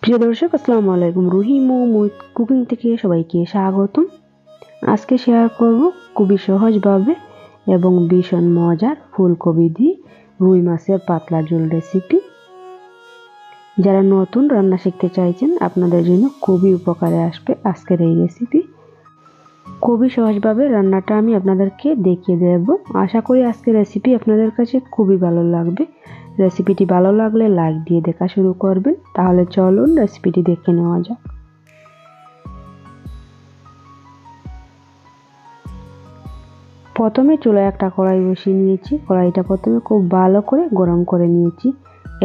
প্রিয় দর্শক, আসসালামু আলাইকুম। রুহি মোমো কুকিং থেকে সবাইকে স্বাগতম। আজকে শেয়ার করব খুবই সহজভাবে এবং ভীষণ মজার ফুলকপি দিয়ে রুই মাছের পাতলা ঝোল রেসিপি। যারা নতুন রান্না শিখতে চাইছেন আপনাদের জন্য খুবই উপকারে আসবে আজকের এই রেসিপি। খুবই সহজভাবে রান্নাটা আমি আপনাদেরকে দেখিয়ে দেব। আশা করি আজকের রেসিপি আপনাদের কাছে খুবই ভালো লাগবে। রেসিপিটি ভালো লাগলে লাইক দিয়ে দেখা শুরু করবেন। তাহলে চলুন রেসিপিটি দেখে নেওয়া যাক। প্রথমে চুলায় একটা কড়াই বসিয়ে নিয়েছি। কড়াইটা প্রথমে খুব ভালো করে গরম করে নিয়েছি।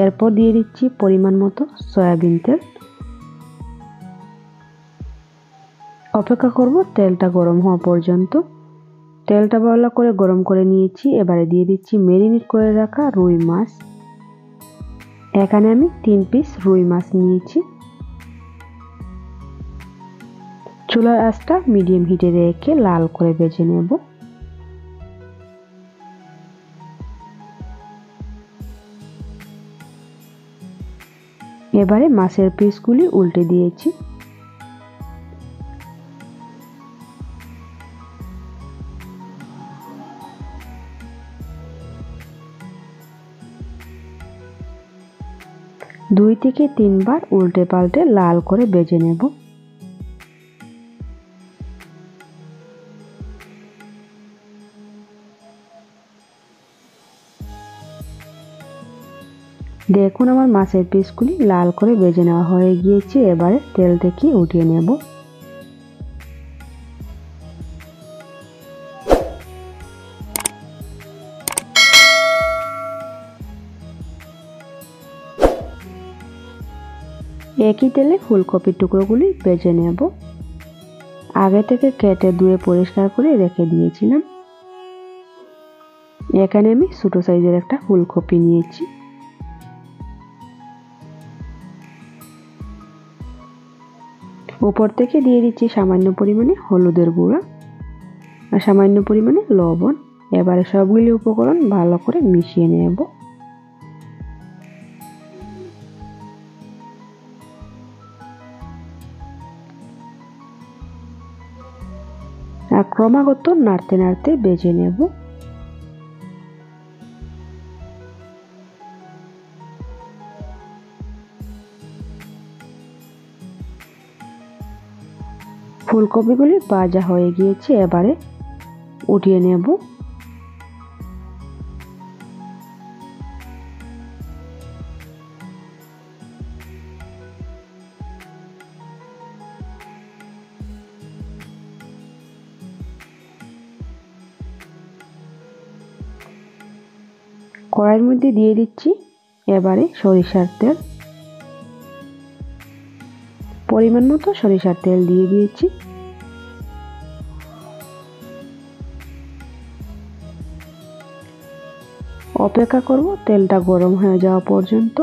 এরপর দিয়ে দিচ্ছি পরিমাণ মতো সয়াবিন তেল। অপেক্ষা করব তেলটা গরম হওয়া পর্যন্ত। তেলটা ভালো করে গরম করে নিয়েছি। এবারে দিয়ে দিচ্ছি ম্যারিনেট করে রাখা রুই মাছ। এখানে আমি 3 পিস রুই মাছ নিয়েছি। চুলার আঁচটা মিডিয়াম হিটে রেখে লাল করে ভেজে নেব। এবারে মাছের পিসগুলি উল্টে দিয়েছি। দুই থেকে তিনবার উল্টে পাল্টে লাল করে ভেজে নেব। দেখুন আমার মাছের পিসগুলি লাল করে ভেজে নেওয়া হয়ে গিয়েছে। এবারে তেল থেকে উঠিয়ে নেব। একই তেলে ফুলকপির টুকরোগুলি ভেজে নেব। আগে থেকে কেটে ধুয়ে পরিষ্কার করে রেখে দিয়েছিলাম। এখানে আমি ছোট সাইজের একটা ফুলকপি নিয়েছি। উপর থেকে দিয়ে দিচ্ছি সামান্য পরিমাণে হলুদের গুঁড়া আর সামান্য পরিমাণে লবণ। এবারে সবগুলি উপকরণ ভালো করে মিশিয়ে নেব। আর ক্রমাগত নাড়তে নাড়তে ভেজে নেব। ফুলকপিগুলি ভাজা হয়ে গিয়েছে। এবারে উঠিয়ে নেব। কড়াইয়ের মধ্যে দিয়ে দিচ্ছি এবারে সরিষার তেল। পরিমাণ মতো সরিষার তেল দিয়ে দিয়েছি। অপেক্ষা করব তেলটা গরম হয়ে যাওয়া পর্যন্ত।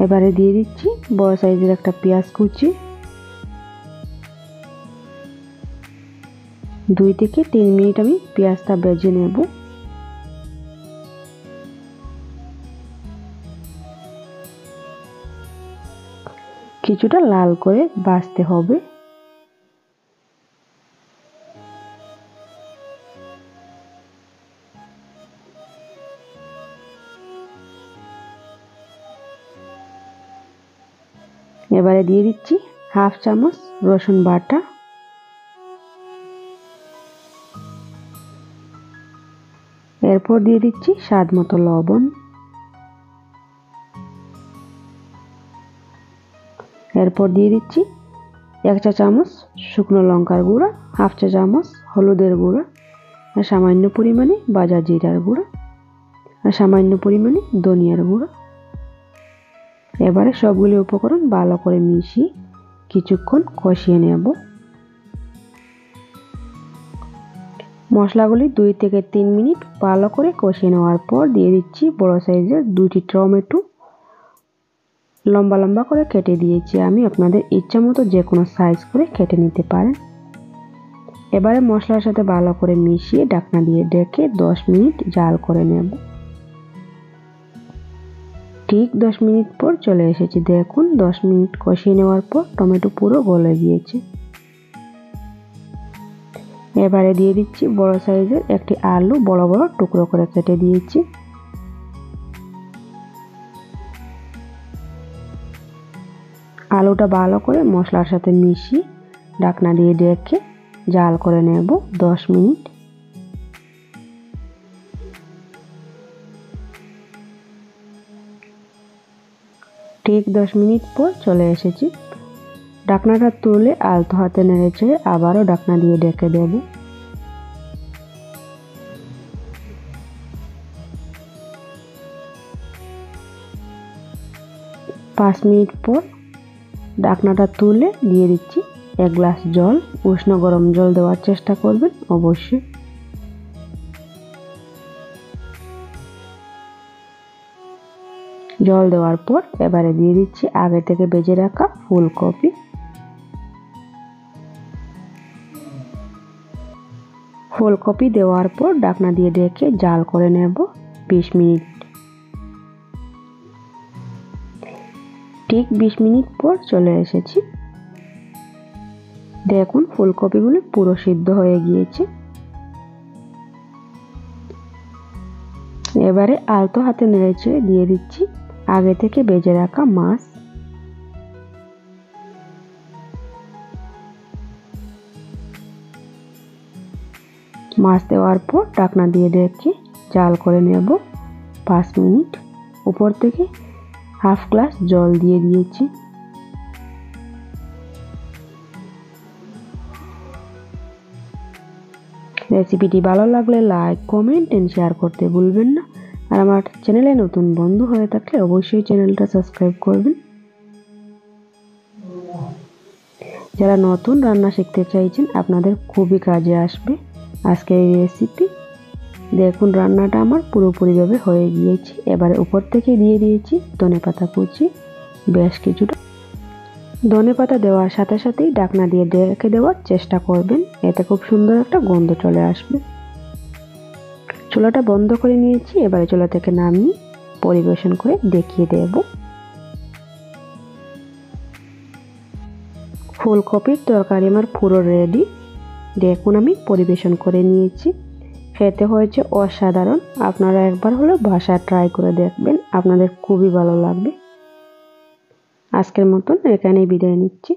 এবারে দিয়ে দিচ্ছি বড় সাইজের একটা পেঁয়াজ কুচি। 2 থেকে 3 মিনিট আমি পেঁয়াজটা ভেজে নেব। কিছুটা লাল করে ভাজতে হবে। এবারে দিয়ে দিচ্ছি হাফ চামচ রসুন বাটা। এরপর দিয়ে দিচ্ছি স্বাদ মতো লবণ। এরপর দিয়ে দিচ্ছি 1 চা চামচ শুকনো লঙ্কার গুঁড়া, হাফ চা চামচ হলুদের গুঁড়া আর সামান্য পরিমাণে ভাজা জিরার গুঁড়া আর সামান্য পরিমাণে ধনিয়ার গুঁড়া। এবারে সবগুলি উপকরণ ভালো করে মিশিয়ে কিছুক্ষণ কষিয়ে নেব। মশলাগুলি 2 থেকে 3 মিনিট ভালো করে কষিয়ে নেওয়ার পর দিয়ে দিচ্ছি বড় সাইজের 2টি টমেটো। লম্বা লম্বা করে কেটে দিয়েছি আমি। আপনাদের ইচ্ছা মতো যে কোনো সাইজ করে কেটে নিতে পারেন। এবারে মশলার সাথে ভালো করে মিশিয়ে ঢাকনা দিয়ে ঢেকে 10 মিনিট জাল করে নেব। ঠিক 10 মিনিট পর চলে এসেছি। দেখুন 10 মিনিট কষিয়ে নেওয়ার পর টমেটো পুরো গলে গিয়েছে। এবারে দিয়ে দিচ্ছি বড় সাইজের একটি আলু বড় বড় টুকরো করে কেটে দিয়েছি। আলুটা ভালো করে মশলার সাথে মিশিয়ে ঢাকনা দিয়ে ঢেকে জাল করে নেব 10 মিনিট। ঠিক 10 মিনিট পর চলে এসেছি। ঢাকনাটা তুলে আলতো হাতে নেড়েচেড়ে আবারও ঢাকনা দিয়ে ঢেকে দেব। পাঁচ মিনিট পর ঢাকনাটা তুলে দিয়ে দিচ্ছি 1 গ্লাস জল। উষ্ণ গরম জল দেওয়ার চেষ্টা করবেন অবশ্যই। জল দেওয়ার পর এবারে দিয়ে দিচ্ছি আগে থেকে ভেজে রাখা ফুলকপি। ফুলকপি দেওয়ার পর ঢাকনা দিয়ে ঢেকে জাল করে নেব 20 মিনিট। ঠিক 20 মিনিট পর চলে এসেছি। দেখুন ফুলকপিগুলো পুরো সিদ্ধ হয়ে গিয়েছে। এবারে আলতো হাতে নেড়েচেড়ে দিয়ে দিচ্ছি আগে থেকে ভেজে রাখা মাছ। মাছ দেওয়ার পর ঢাকনা দিয়ে ঢেকে জাল করে নেব 5 মিনিট। উপর থেকে হাফ গ্লাস জল দিয়ে দিয়েছি। রেসিপিটি ভালো লাগলে লাইক, কমেন্ট এন্ড শেয়ার করতে ভুলবেন না। আর আমার চ্যানেলে নতুন বন্ধু হয়ে থাকলে অবশ্যই চ্যানেলটা সাবস্ক্রাইব করবেন। যারা নতুন রান্না শিখতে চাইছেন আপনাদের খুবই কাজে আসবে আজকের এই রেসিপি। দেখুন রান্নাটা আমার পুরোপুরিভাবে হয়ে গিয়েছে। এবারে উপর থেকে দিয়ে দিয়েছি ধনেপাতা কুচি বেশ কিছুটা। ধনেপাতা দেওয়ার সাথে সাথেই ঢাকনা দিয়ে ঢেকে দেওয়ার চেষ্টা করবেন, এতে খুব সুন্দর একটা গন্ধ চলে আসবে। চুলাটা বন্ধ করে নিয়েছি। এবারে চুলা থেকে নামিয়ে পরিবেশন করে দেখিয়ে দেব। ফুলকপির তরকারি আমার পুরো রেডি। দেখুন আমি পরিবেশন করে নিয়েছি। খেতে হয়েছে অসাধারণ। আপনারা একবার হলেও বাসায় ট্রাই করে দেখবেন, আপনাদের খুবই ভালো লাগবে। আজকের মতন এখানেই বিদায় নিচ্ছি।